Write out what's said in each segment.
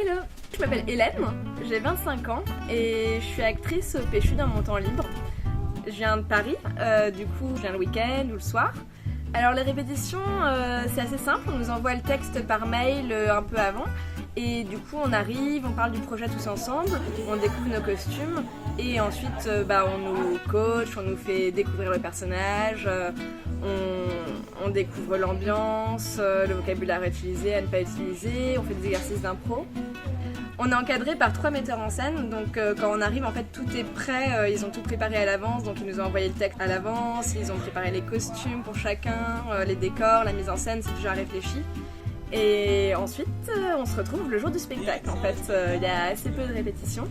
Hello, je m'appelle Hélène, j'ai 25 ans et je suis actrice au Péchu dans mon temps libre. Je viens de Paris, du coup je viens le week-end ou le soir. Alors les répétitions, c'est assez simple, on nous envoie le texte par mail un peu avant et du coup on arrive, on parle du projet tous ensemble, on découvre nos costumes et ensuite on nous coach, on nous fait découvrir le personnage, on découvre l'ambiance, le vocabulaire utilisé, à ne pas utiliser, on fait des exercices d'impro. On est encadré par 3 metteurs en scène, donc quand on arrive en fait tout est prêt, ils ont tout préparé à l'avance, donc ils nous ont envoyé le texte à l'avance, ils ont préparé les costumes pour chacun, les décors, la mise en scène, c'est déjà réfléchi. Et ensuite on se retrouve le jour du spectacle, en fait il y a assez peu de répétitions.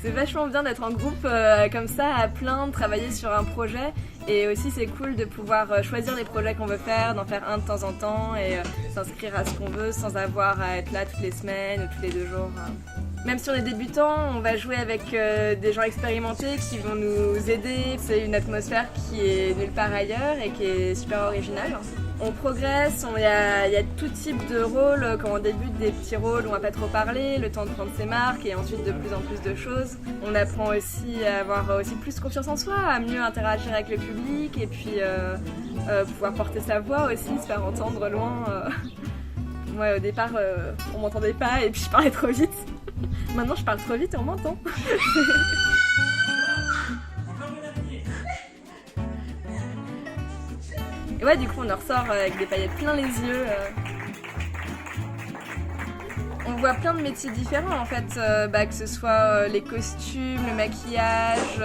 C'est vachement bien d'être en groupe comme ça, à plein, de travailler sur un projet. Et aussi c'est cool de pouvoir choisir les projets qu'on veut faire, d'en faire un de temps en temps et s'inscrire à ce qu'on veut sans avoir à être là toutes les semaines ou tous les 2 jours. Même si on est débutant, on va jouer avec des gens expérimentés qui vont nous aider. C'est une atmosphère qui est nulle part ailleurs et qui est super originale. On progresse, il y a tout type de rôles. Quand on débute, des petits rôles où on va pas trop parler, le temps de prendre ses marques et ensuite de plus en plus de choses. On apprend aussi à avoir aussi plus confiance en soi, à mieux interagir avec le public et puis pouvoir porter sa voix aussi, se faire entendre loin. Moi au départ on m'entendait pas et puis je parlais trop vite. Maintenant je parle trop vite et on m'entend. Et ouais, du coup, on en ressort avec des paillettes plein les yeux. On voit plein de métiers différents en fait, que ce soit les costumes, le maquillage,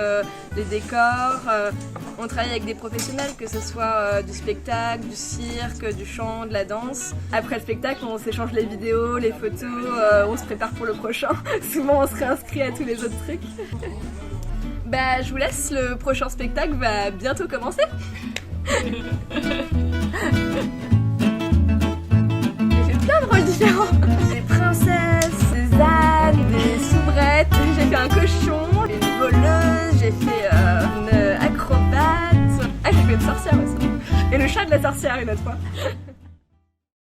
les décors. On travaille avec des professionnels, que ce soit du spectacle, du cirque, du chant, de la danse. Après le spectacle, on s'échange les vidéos, les photos, on se prépare pour le prochain. Souvent, on se réinscrit à tous les autres trucs. Je vous laisse, le prochain spectacle va bientôt commencer. J'ai fait plein de rôles différents. Des princesses, des ânes, des soubrettes. J'ai fait un cochon, une voleuse, j'ai fait une acrobate. Ah, j'ai fait une sorcière aussi. Et le chat de la sorcière une autre fois.